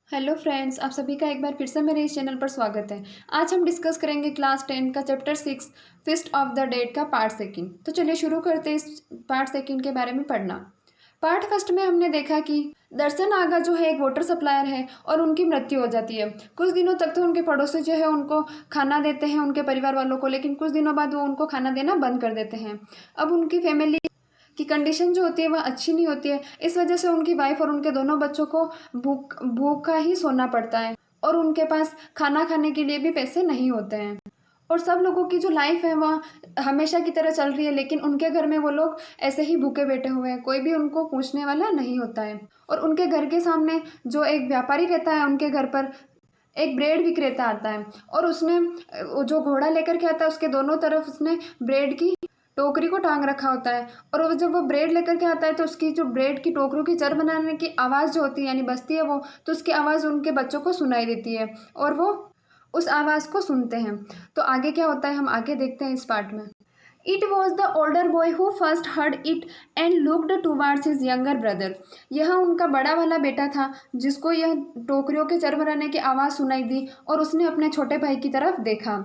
Hello friends, आप सभी का एक बार फिर से मेरे इस चैनल पर स्वागत है। आज हम डिस्कस करेंगे क्लास 10 का chapter 6 feast of the dead का पार्ट सेकंड। तो चलिए शुरू करते हैं इस पार्ट सेकंड के बारे में पढ़ना। पार्ट फर्स्ट में हमने देखा कि दर्शन आगा जो है एक वाटर सप्लायर है और उनकी मृत्यु हो जाती है। कुछ दिनों तक तो उनके पड़ोसी जो है उनको खाना देते हैं, उनके परिवार वालों को, लेकिन कुछ दिनों बाद वो उनको खाना देना बंद कर देते हैं। अब उनकी फैमिली की कंडीशन जो होती है वह अच्छी नहीं होती है। इस वजह से उनकी वाइफ और उनके दोनों बच्चों को भूखा ही सोना पड़ता है और उनके पास खाना खाने के लिए भी पैसे नहीं होते हैं। और सब लोगों की जो लाइफ है वह हमेशा की तरह चल रही है, लेकिन उनके घर में वो लोग ऐसे ही भूखे बैठे हुए हैं, कोई भी उनको पूछने वाला नहीं होता है। और उनके घर के सामने जो एक व्यापारी रहता है, उनके घर पर एक ब्रेड विक्रेता आता है और उसने जो घोड़ा लेकर के आता है उसके दोनों तरफ उसने ब्रेड की टोकरी को टांग रखा होता है। और वो जब वो ब्रेड लेकर के आता है तो उसकी जो ब्रेड की टोकरियों की जर बनाने की आवाज़ जो होती है यानी बजती है वो, तो उसकी आवाज़ उनके बच्चों को सुनाई देती है और वो उस आवाज़ को सुनते हैं। तो आगे क्या होता है हम आगे देखते हैं इस पार्ट में। It was the older boy who first heard it and looked towards his younger brother. यह उनका बड़ा वाला बेटा था जिसको यह टोकरियों के चरमराने की आवाज़ सुनाई दी और उसने अपने छोटे भाई की तरफ देखा।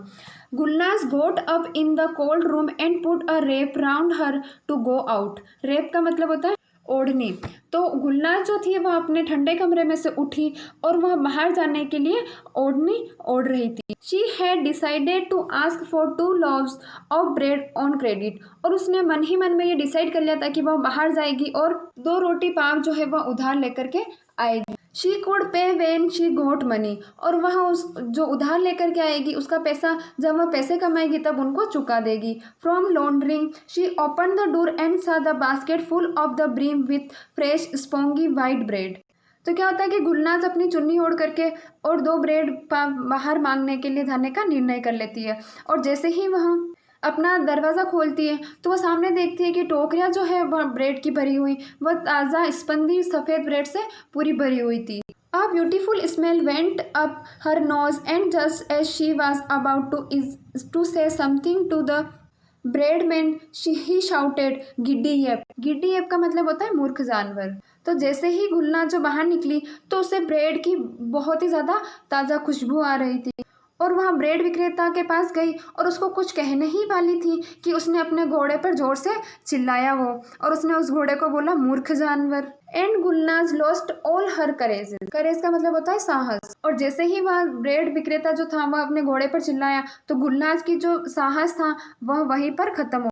Gulnaz got up in the cold room and put a wrap round her to go out. Wrap का मतलब होता है ओढ़नी। तो गुलनाज जो थी वह अपने ठंडे कमरे में से उठी और वह बाहर जाने के लिए ओढ़नी ओढ़ रही थी। She had decided to ask for 2 loaves of bread on credit. और उसने मन ही मन में ये डिसाइड कर लिया था कि वह बाहर जाएगी और 2 रोटी पाव जो है वह उधार लेकर के आएगी। शी कुड पे वेन शी गोट मनी। और वह उस जो उधार लेकर के आएगी उसका पैसा जब वह पैसे कमाएगी तब उनको चुका देगी। From laundering she open the door and saw the basket full of the bream with fresh spongy white bread. तो क्या होता है कि गुलनाज अपनी चुन्नी ओढ़ करके और 2 ब्रेड बाहर मांगने के लिए जाने का निर्णय कर लेती है। और जैसे ही वह अपना दरवाज़ा खोलती है तो वह सामने देखती है कि टोकरियाँ जो है वह ब्रेड की भरी हुई, वह ताज़ा स्पंदी सफ़ेद ब्रेड से पूरी भरी हुई थी। A beautiful smell went up her nose and just as she was about to say something to the breadman he shouted giddy yep. Giddy yep का मतलब होता है मूर्ख जानवर। तो जैसे ही गुलनाज जो बाहर निकली तो उसे ब्रेड की बहुत ही ज़्यादा ताज़ा खुशबू आ रही थी और वहाँ ब्रेड विक्रेता के पास गई और उसको कुछ कहने ही वाली थी कि उसने अपने घोड़े पर जोर से चिल्लाया वो, और उसने उस घोड़े को बोला मूर्ख जानवर। एंड गुलनाज लॉस्ट ऑल हर करेज। करेज का मतलब होता है साहस। और जैसे ही वह ब्रेड विक्रेता जो था वह अपने घोड़े पर चिल्लाया तो गुलनाज की जो साहस था वह वहीं पर खत्म हो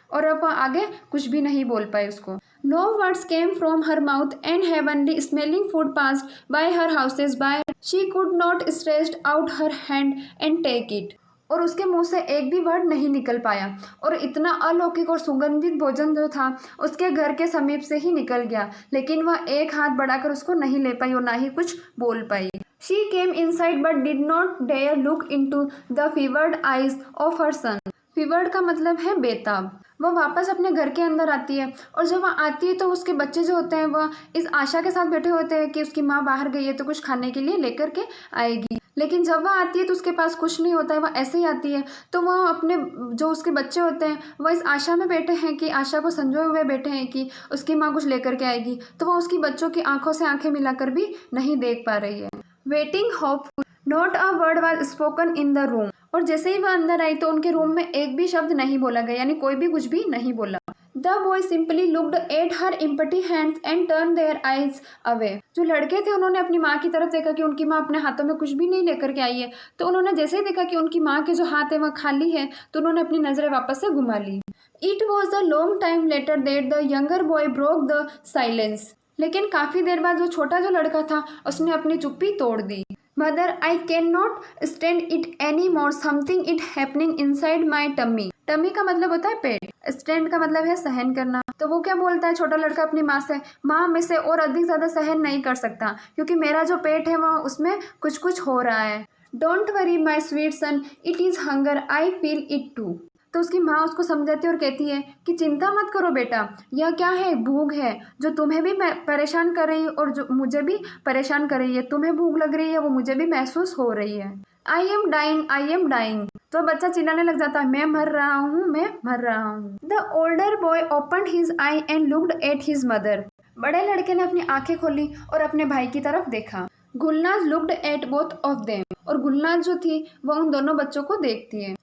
और अब वह आगे कुछ भी नहीं बोल पाए उसको। No words came from her mouth and heavenly smelling food passed by her houses by she could not stretch out her hand and take it. और उसके मुंह से एक भी वर्ड नहीं निकल पाया और इतना अलौकिक और सुगंधित भोजन जो था उसके घर के समीप से ही निकल गया, लेकिन वह एक हाथ बढ़ाकर उसको नहीं ले पाई और ना ही कुछ बोल पाई। She came inside but did not dare look into the fevered eyes of her son. Fevered का मतलब है बेताब। वह वापस अपने घर के अंदर आती है और जब वह आती है तो उसके बच्चे जो होते हैं वह इस आशा के साथ बैठे होते हैं कि उसकी माँ बाहर गई है तो कुछ खाने के लिए लेकर के आएगी। लेकिन जब वह आती है तो उसके पास कुछ नहीं होता है, वह ऐसे ही आती है। तो वह अपने जो उसके बच्चे होते हैं वह इस आशा में बैठे हैं कि आशा को संजोए हुए बैठे हैं कि उसकी माँ कुछ लेकर के आएगी, तो वह उसकी बच्चों की आंखों से आंखें मिलाकर भी नहीं देख पा रही है। Waiting hopeful not a word was spoken in the room. और जैसे ही वह अंदर आई तो उनके रूम में एक भी शब्द नहीं बोला गया, यानी कोई भी कुछ भी नहीं बोला। The boy simply looked at her empty hands and turn their eyes away. जो लड़के थे उन्होंने अपनी माँ की तरफ देखा कि उनकी माँ अपने हाथों में कुछ भी नहीं लेकर के आई है, तो उन्होंने जैसे ही देखा कि उनकी माँ के जो हाथ है वह खाली है तो उन्होंने अपनी नजरें वापस से घुमा ली। It was a long time later that the younger boy broke the silence. लेकिन काफी देर बाद वो छोटा जो लड़का था उसने अपनी चुप्पी तोड़ दी। Mother I can not stand it any more, something it happening inside my tummy. Tummy का मतलब होता है पेट, स्टैंड का मतलब है सहन करना। तो वो क्या बोलता है छोटा लड़का अपनी माँ से, माँ मैं से और अधिक ज़्यादा सहन नहीं कर सकता क्योंकि मेरा जो पेट है वह उसमें कुछ कुछ हो रहा है। Don't worry my sweet son, it is hunger, I feel it too. तो उसकी माँ उसको समझाती है और कहती है कि चिंता मत करो बेटा, यह क्या है, भूख है जो तुम्हें भी परेशान कर रही है और जो मुझे भी परेशान कर रही है। तुम्हें भूख लग रही है वो मुझे भी महसूस हो रही है। I am dying, I am dying. तो बच्चा चिल्लाने लग जाता है, मैं मर रहा हूँ, मैं मर रहा हूँ। The older boy opened his I and looked at his mother. बड़े लड़के ने अपनी आंखें खोली और अपने भाई की तरफ देखा। Gulnaz looked at both of them, और गुलनाज जो थी वह उन दोनों बच्चों को देखती है।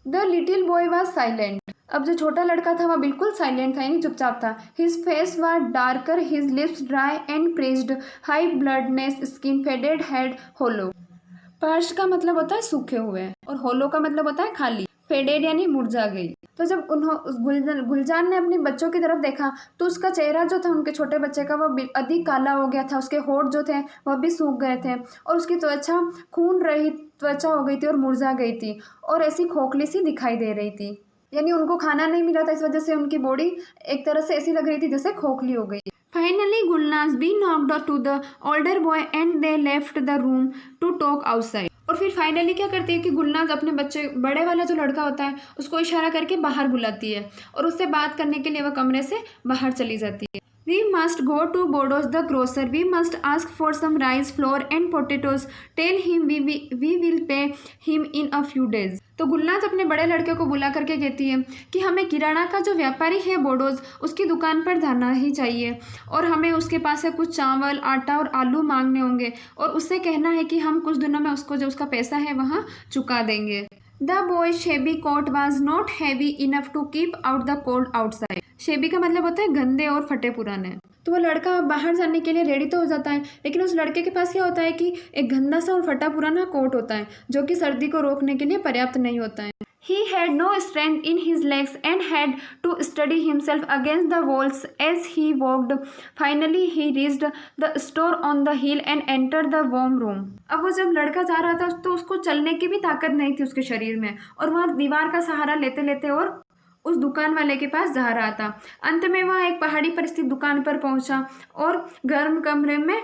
The little boy was silent, अब जो छोटा लड़का था वह बिल्कुल साइलेंट था, यानी चुपचाप था। His face was darker, his lips dry and pressed, high bloodness skin, faded head, hollow. पर्स्ट का मतलब होता है सूखे हुए, और होलो का मतलब होता है खाली। फेडेड यानी मुरझा गई। तो जब गुलजार ने अपने बच्चों की तरफ देखा तो उसका चेहरा जो था उनके छोटे बच्चे का वह अधिक काला हो गया था, उसके होंठ जो थे वह भी सूख गए थे, और उसकी त्वचा खून रहित त्वचा हो गई थी और मुरझा गई थी, और ऐसी खोखली सी दिखाई दे रही थी, यानी उनको खाना नहीं मिला था, इस वजह से उनकी बॉडी एक तरह से ऐसी लग रही थी जैसे खोखली हो गई। Finally, Gulnaz be knocked to the older boy and they left the room to talk outside. और फिर फाइनली क्या करती है कि गुलनाज अपने बच्चे बड़े वाला जो लड़का होता है उसको इशारा करके बाहर बुलाती है, और उससे बात करने के लिए वह कमरे से बाहर चली जाती है। We must go to Bodos the grocer. We must ask for some rice, flour and potatoes. Tell him we will pay him in a few days. तो गुलनाज अपने बड़े लड़के को बुला करके कहती है कि हमें किराना का जो व्यापारी है बोडोज, उसकी दुकान पर जाना ही चाहिए, और हमें उसके पास से कुछ चावल, आटा और आलू मांगने होंगे, और उससे कहना है कि हम कुछ दिनों में उसको जो उसका पैसा है वहाँ चुका देंगे। The boy's shabby coat was not heavy enough to keep out the cold outside. शेबी का मतलब होता है गंदे और फटे पुराने। तो वो लड़का बाहर जाने के लिए रेडी तो हो जाता है, लेकिन उस लड़के के पास क्या होता है कि एक गंदा सा और फटा पुराना कोट होता है जो कि सर्दी को रोकने के लिए पर्याप्त नहीं होता है। He had no strength in his legs and had to steady himself against the walls as he walked. Finally, he reached the store on the hill and entered the warm room. अब वो जब लड़का जा रहा था तो उसको चलने की भी ताकत नहीं थी उसके शरीर में, और वह दीवार का सहारा लेते लेते और उस दुकान वाले के पास जा रहा था। अंत में वह एक पहाड़ी पर स्थित दुकान पर पहुंचा और गर्म कमरे में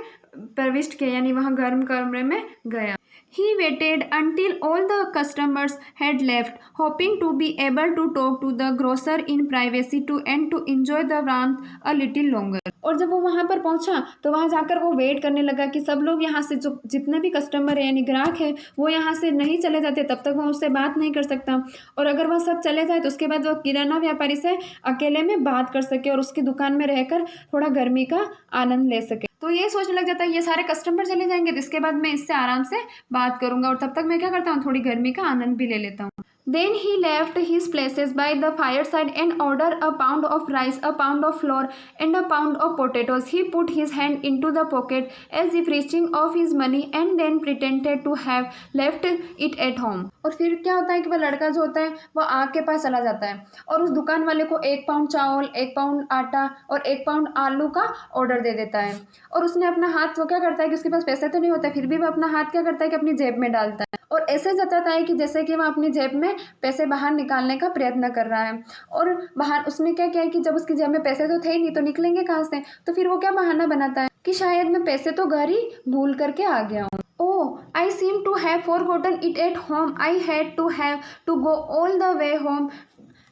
प्रविष्ट किया, यानी वहाँ गर्म कमरे में गया। He waited until all the customers had left, hoping to be able to talk to the grocer in privacy and to enjoy the warmth a little longer. और जब वो वहाँ पर पहुँचा तो वहाँ जाकर वो वेट करने लगा कि सब लोग यहाँ से जो जितने भी कस्टमर है यानी ग्राहक है वो यहाँ से नहीं चले जाते, तब तक वो उससे बात नहीं कर सकता, और अगर वह सब चले जाए तो उसके बाद वो किराना व्यापारी से अकेले में बात कर सके और उसकी दुकान में रहकर थोड़ा गर्मी का आनंद ले सके। तो ये सोचने लग जाता है ये सारे कस्टमर चले जाएंगे तो इसके बाद मैं इससे आराम से बात करूंगा, और तब तक मैं क्या करता हूँ थोड़ी गर्मी का आनंद भी ले लेता हूँ। Then he left his places by the fireside and ordered a pound of rice, a pound of flour and a pound of potatoes. He put his hand into the pocket as if reaching off his money and then pretended to have left it at home. और फिर क्या होता है कि वह लड़का जो होता है वह आग के पास चला जाता है और उस दुकान वाले को 1 पाउंड चावल, 1 पाउंड आटा और 1 पाउंड आलू का ऑर्डर दे देता है। और उसने अपना हाथ वो क्या करता है कि उसके पास पैसे तो नहीं होता, फिर भी वह अपना हाथ क्या करता है कि अपनी जेब में डालता है और ऐसे जताता है कि जैसे कि वह अपनी जेब में पैसे बाहर निकालने का प्रयत्न कर रहा है। और बाहर उसने क्या किया है कि जब उसकी जेब में पैसे तो थे ही नहीं तो निकलेंगे कहाँ से, तो फिर वो क्या बहाना बनाता है कि शायद मैं पैसे तो घर ही भूल करके आ गया हूँ। Oh, I seem to have forgotten it at home. I had to go all the way home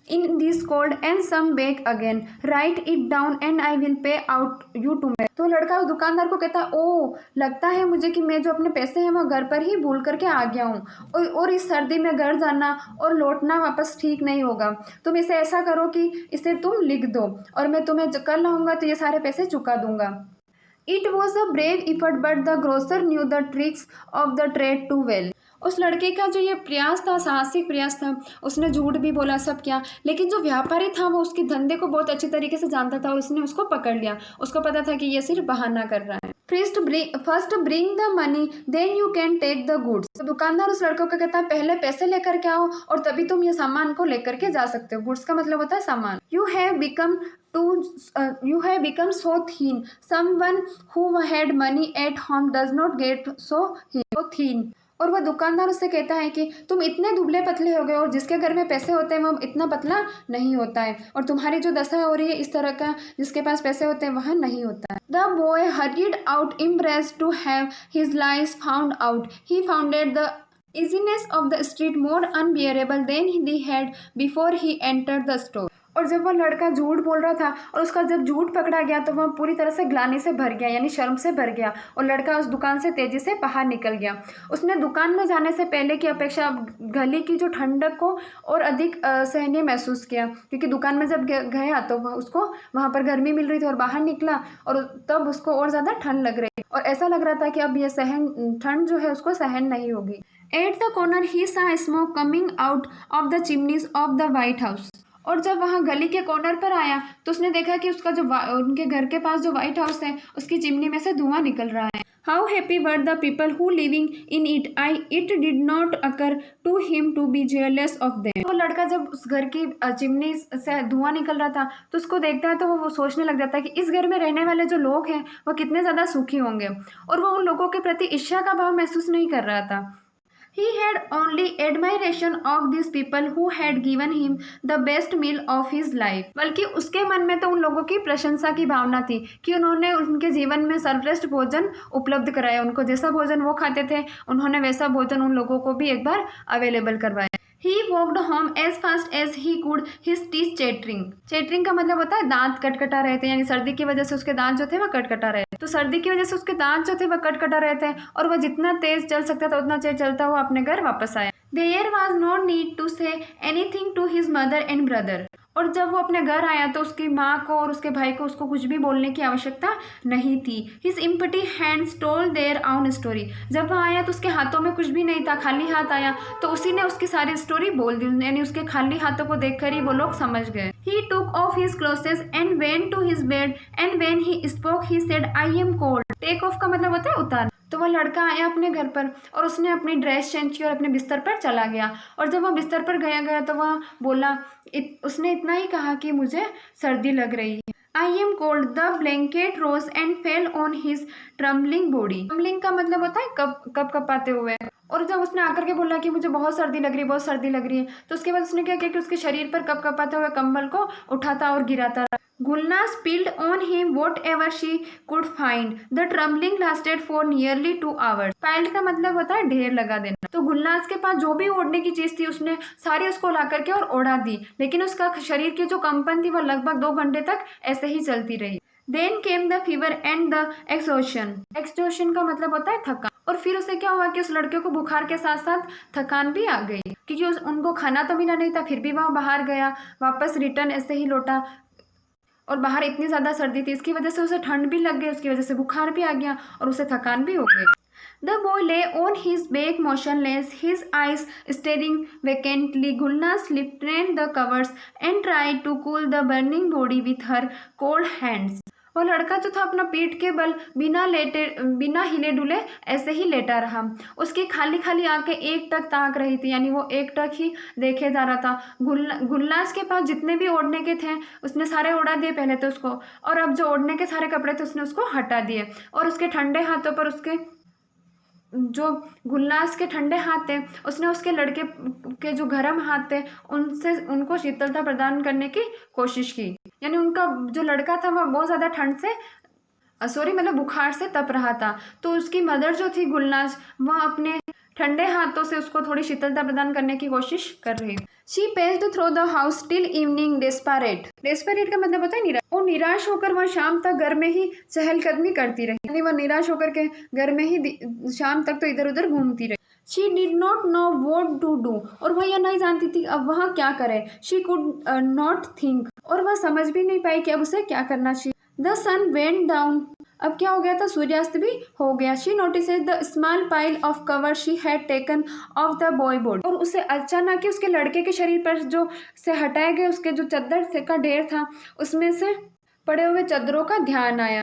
in this cold and some back again. Write it down and I will pay out you tomorrow. तो लड़का उस दुकानदार को कहता है ओ लगता है मुझे कि मैं जो अपने पैसे हैं वह घर पर ही भूल करके आ गया हूँ और इस सर्दी में घर जाना और लौटना वापस ठीक नहीं होगा। तुम इसे ऐसा करो कि इसे तुम लिख दो और मैं तुम्हें कल आऊँगा तो ये सारे पैसे चुका दूंगा। It was a brave effort but the grocer knew the tricks of the trade too well. उस लड़के का जो ये प्रयास था, साहसिक प्रयास था, उसने झूठ भी बोला, सब किया, लेकिन जो व्यापारी था वो उसके धंधे को बहुत अच्छी तरीके से जानता था और उसने उसको पकड़ लिया। उसको पता था कि ये सिर्फ बहाना कर रहा है। First bring the money then you can take the goods. तो दुकानदार उस लड़के को कहता है पहले पैसे लेकर के आओ और तभी तुम ये सामान को लेकर के जा सकते हो। गुड्स का मतलब होता है सामान। You have become so thin. Someone who had money at home does not get so thin. और वह दुकानदार उससे कहता है कि तुम इतने दुबले पतले हो गए और जिसके घर में पैसे होते हैं वो इतना पतला नहीं होता है और तुम्हारी जो दशा हो रही है इस तरह का जिसके पास पैसे होते हैं वह नहीं होता है। The boy hurried out impressed to have his lies found out. He founded the easiness of the street more unbearable than he had before he entered the store. और जब वह लड़का झूठ बोल रहा था और उसका जब झूठ पकड़ा गया तो वह पूरी तरह से ग्लानि से भर गया यानी शर्म से भर गया और लड़का उस दुकान से तेजी से बाहर निकल गया। उसने दुकान में जाने से पहले की अपेक्षा गली की जो ठंडक को और अधिक सहनीय महसूस किया क्योंकि दुकान में जब गया तो उसको वहाँ पर गर्मी मिल रही थी और बाहर निकला और तब उसको और ज़्यादा ठंड लग रही और ऐसा लग रहा था कि अब ये ठंड जो है उसको सहन नहीं होगी। एट द कॉर्नर ही सा smoke coming out of the chimneys of the White house. और जब वहाँ गली के कॉर्नर पर आया तो उसने देखा कि उसका जो उनके घर के पास जो व्हाइट हाउस है उसकी चिमनी में से धुआं निकल रहा है। How happy were the people who living in it did not occur to him to be jealous of them. वो लड़का जब उस घर की चिमनी से धुआं निकल रहा था तो उसको देखता है तो वो सोचने लग जाता है कि इस घर में रहने वाले जो लोग हैं वो कितने ज़्यादा सुखी होंगे, और वो उन लोगों के प्रति ईर्ष्या का भाव महसूस नहीं कर रहा था। He had only admiration of these people who had given him the best meal of his life। बल्कि उसके मन में तो उन लोगों की प्रशंसा की भावना थी कि उन्होंने उनके जीवन में सर्वश्रेष्ठ भोजन उपलब्ध कराया। उनको जैसा भोजन वो खाते थे उन्होंने वैसा भोजन उन लोगों को भी एक बार अवेलेबल करवाया। He walked home as fast as he could, his teeth chattering। Chattering का मतलब होता है दांत कटकटा रहे थे, यानी सर्दी की वजह से उसके दांत जो थे वह कटकटा रहे थे। तो सर्दी की वजह से उसके दांत जो थे वह कटकटा रहे थे और वह जितना तेज चल सकता था उतना तेज चलता हुआ अपने घर वापस आया। There was no need to say anything to his mother and brother। और जब वो अपने घर आया तो उसकी माँ को और उसके भाई को उसको कुछ भी बोलने की आवश्यकता नहीं थी। His empty hands told their own story। जब वह आया तो उसके हाथों में कुछ भी नहीं था, खाली हाथ आया तो उसी ने उसकी सारी स्टोरी बोल दी, यानी उसके खाली हाथों को देखकर ही वो लोग समझ गए। He took off his clothes and went to his bed and when he spoke he said I am cold। Take off का मतलब होता है उतार। तो वह लड़का आया अपने घर पर और उसने अपनी ड्रेस चेंज की और अपने बिस्तर पर चला गया, और जब वह बिस्तर पर गया तो वह बोला उसने इतना ही कहा कि मुझे सर्दी लग रही है। I am cold. The blanket rose and fell on his trembling body. Trembling का मतलब होता है कप कपाते हुए। और जब उसने आकर के बोला कि मुझे बहुत सर्दी लग रही है, बहुत सर्दी लग रही है, तो उसके बाद उसने क्या किया कि उसके शरीर पर कप कपाते हुए कंबल को उठाता और गिराता रहा। Gulna spilled on him whatever she could find। The trembling lasted for nearly 2 hours। Piled का मतलब होता है ढेर लगा देना। तो गुलनाज के पास जो भी ओढ़ने की चीज थी उसने सारी उसको ला करके और ओढ़ा दी, लेकिन उसका शरीर की जो कंपन थी वह लगभग 2 घंटे तक ऐसे ही चलती रही। Then came the fever and the exhaustion। exhaustion का मतलब होता है थकान। और फिर उसे क्या हुआ कि उस लड़के को बुखार के साथ साथ थकान भी आ गई, क्योंकि उनको खाना तो मिला नहीं था, फिर भी वह बाहर गया, वापस रिटर्न ऐसे ही लौटा, और बाहर इतनी ज़्यादा सर्दी थी इसकी वजह से उसे ठंड भी लग गई, उसकी वजह से बुखार भी आ गया और उसे थकान भी हो गई। The boy lay on his back motionless, his eyes staring vacantly। Gulnaz lifted the covers and tried to cool the burning body with her cold hands। वो लड़का जो था अपना पीठ के बल बिना हिले डुले ऐसे ही लेटा रहा। उसकी खाली खाली आंखें एक टक ताक रही थी, यानी वो एक टक ही देखे जा रहा था। गुलनाज के पास जितने भी ओढ़ने के थे उसने सारे उड़ा दिए पहले तो उसको, और अब जो ओढ़ने के सारे कपड़े थे उसने उसको हटा दिए, और उसके ठंडे हाथों पर उसके जो गुलनाज के ठंडे हाथ थे उसने उसके लड़के के जो गर्म हाथ थे उनको शीतलता प्रदान करने की कोशिश की। यानी उनका जो लड़का था वह बहुत ज़्यादा ठंड से मतलब बुखार से तप रहा था, तो उसकी मदर जो थी गुलनाज वह अपने ठंडे हाथों से उसको थोड़ी शीतलता प्रदान करने की कोशिश कर रही थी। She paced through the house till evening desperate. Desperate का मतलब होता है निराश। वो निराश होकर वह शाम तक घर में ही चहलकदमी करती रही, यानी वह निराश होकर के घर में ही शाम तक तो इधर उधर घूमती रही। She did not know what to do. और वह यह नहीं जानती थी अब वह क्या करे। She could not think. और वह समझ भी नहीं पाई कि अब उसे क्या करना चाहिए। The sun went down. अब क्या हो गया था, सूर्यास्त भी हो गया। She notices the small pile of cover she had taken off the boy body. और उसे अचानक कि उसके लड़के के शरीर पर जो से हटाए गए उसके जो चादर का ढेर था उसमें से पड़े हुए चादरों का ध्यान आया।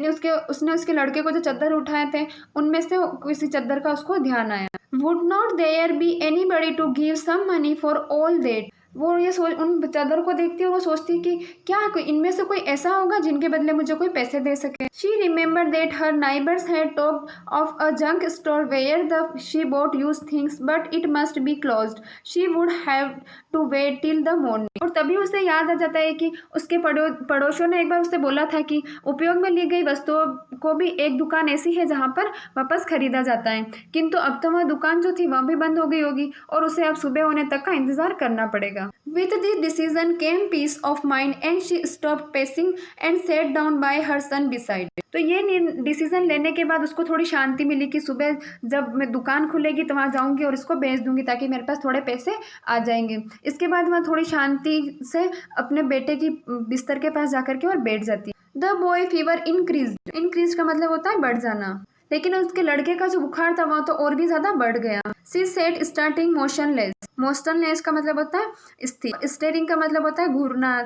उसने उसके लड़के को जो चादर उठाए थे उनमें से किसी चादर का उसको ध्यान आया। Would not there be anybody to give some money for all that. वो ये उन चादर को देखती और वो सोचती कि क्या इनमें से कोई ऐसा होगा जिनके बदले मुझे कोई पैसे दे सके। She remember that her neighbours had talked of a junk store where she bought use things but it must be closed. She would have to wait till the morning. और तभी उसे याद आ जाता है कि उसके पड़ोसियों ने एक बार उससे बोला था कि उपयोग में ली गई वस्तुओं को भी एक दुकान ऐसी है जहाँ पर वापस खरीदा जाता है, किंतु अब तो वह दुकान जो थी वह भी बंद हो गई होगी और उसे अब सुबह होने तक का इंतजार करना पड़ेगा। With this decision came peace of mind and she stopped pacing and sat down by her son beside it। तो ये डिसीजन लेने के बाद उसको थोड़ी शांति मिली कि सुबह जब मैं दुकान खुलेगी तो वहाँ जाऊंगी और इसको बेच दूंगी ताकि मेरे पास थोड़े पैसे आ जाएंगे। इसके बाद वह थोड़ी शांति से अपने बेटे की बिस्तर के पास जाकर के और बैठ जाती। The boy fever increase. Increase का मतलब होता है बढ़ जाना। लेकिन उसके लड़के का जो बुखार था वह तो और भी ज़्यादा बढ़ गया। सी सेट स्टार्टिंग मोशनलेस। मोशनलेस का मतलब होता है स्थिर, स्टेरिंग का मतलब होता है घूरना।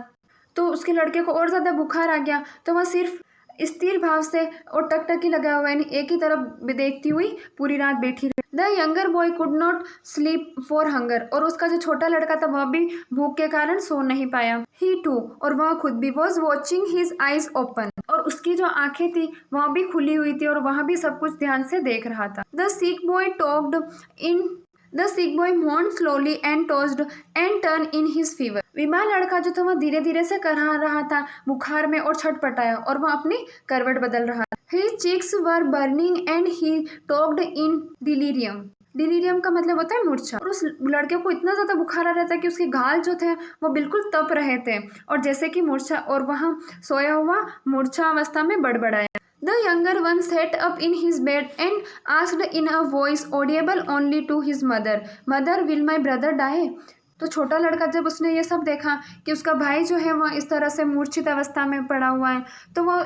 तो उसके लड़के को और ज़्यादा बुखार आ गया, तो वह सिर्फ स्थिर भाव से और टकटकी लगा हुआ यानी एक ही तरफ देखती हुई पूरी रात बैठी रही। The younger boy could not sleep for hunger. और उसका जो छोटा लड़का था वह भी भूख के कारण सो नहीं पाया। ही टू, और वह खुद भी was watching his eyes open. और उसकी जो आंखें थी वह भी खुली हुई थी और वह भी सब कुछ ध्यान से देख रहा था। The sick boy talked in the sick boy mourn slowly and tossed and turn in his fever. बीमार लड़का जो था वह धीरे धीरे से करा रहा था बुखार में और छटपटाया और वह अपनी करवट बदल रहा था। His cheeks were burning and he talked in delirium. Delirium का मतलब होता है मूर्छा। और उस लड़के को इतना ज्यादा बुखार आ रहा था कि उसके गाल जो थे वो बिल्कुल तप रहे थे और जैसे कि मूर्छा, और वहां सोया हुआ मूर्छा अवस्था में बड़बड़ाया। The younger one sat up in his bed and asked in a voice audible only to his mother, "Mother, will my brother die?" तो छोटा लड़का जब उसने ये सब देखा कि उसका भाई जो है वह इस तरह से मूर्छित अवस्था में पड़ा हुआ है, तो वह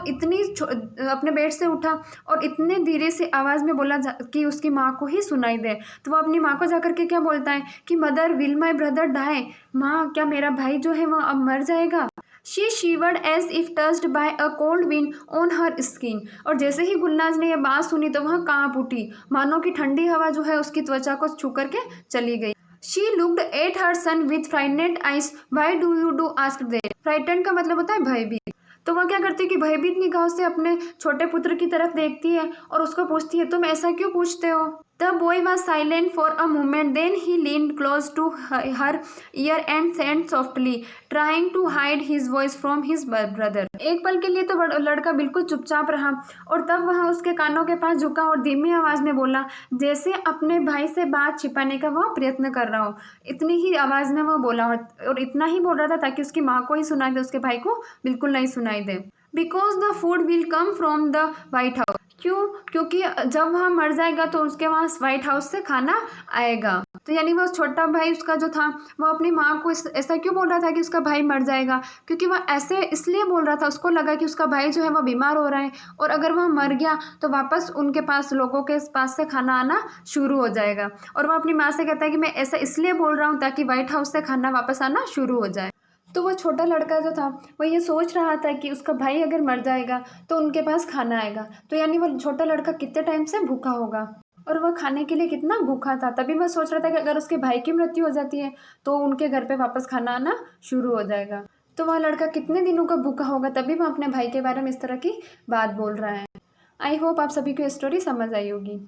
अपने बेड से उठा और इतने धीरे से आवाज़ में बोला कि उसकी माँ को ही सुनाई दे। तो वह अपनी माँ को जाकर के क्या बोलता है कि mother, will my brother die? माँ, क्या मेरा भाई जो है वह अब मर जाएगा? She shivered as if touched by a cold wind on her skin। और जैसे ही गुलनाज ने यह बात सुनी तो वह कांप उठी, मानो कि ठंडी हवा जो है उसकी त्वचा को छू करके चली गई। She looked at her son with frightened eyes. Why do you do? asked they। Frightened का मतलब होता है भयभीत। तो वह क्या करती है कि भयभीत निगाहों से अपने छोटे पुत्र की तरफ देखती है और उसको पूछती है, तुम ऐसा क्यों पूछते हो? The boy was silent for a moment, then he leaned close to her ear and said softly, trying to hide his voice from his brother। एक पल के लिए तो लड़का बिल्कुल चुपचाप रहा और तब वह उसके कानों के पास झुका और धीमी आवाज में बोला, जैसे अपने भाई से बात छिपाने का वह प्रयत्न कर रहा हो। इतनी ही आवाज में वह बोला और इतना ही बोल रहा था ताकि उसकी माँ को ही सुनाई दे, उसके भाई को बिल्कुल नहीं सुनाई दे। Because the food will come from the White House. क्यों? क्योंकि जब वह मर जाएगा तो उसके वहाँ व्हाइट हाउस से खाना आएगा। तो यानी वह छोटा भाई उसका जो था वह अपनी माँ को ऐसा क्यों बोल रहा था कि उसका भाई मर जाएगा? क्योंकि वह ऐसे इसलिए बोल रहा था, उसको लगा कि उसका भाई जो है वह बीमार हो रहा है और अगर वह मर गया तो वापस उनके पास, लोगों के पास से खाना आना शुरू हो जाएगा। और वह अपनी माँ से कहता है कि मैं ऐसा इसलिए बोल रहा हूँ ताकि व्हाइट हाउस से खाना वापस आना शुरू हो जाए। तो वह छोटा लड़का जो था वह ये सोच रहा था कि उसका भाई अगर मर जाएगा तो उनके पास खाना आएगा। तो यानी वह छोटा लड़का कितने टाइम से भूखा होगा और वह खाने के लिए कितना भूखा था। तभी वह सोच रहा था कि अगर उसके भाई की मृत्यु हो जाती है तो उनके घर पे वापस खाना आना शुरू हो जाएगा। तो वह लड़का कितने दिनों का भूखा होगा, तभी वह अपने भाई के बारे में इस तरह की बात बोल रहा है। आई होप आप सभी को स्टोरी समझ आई होगी।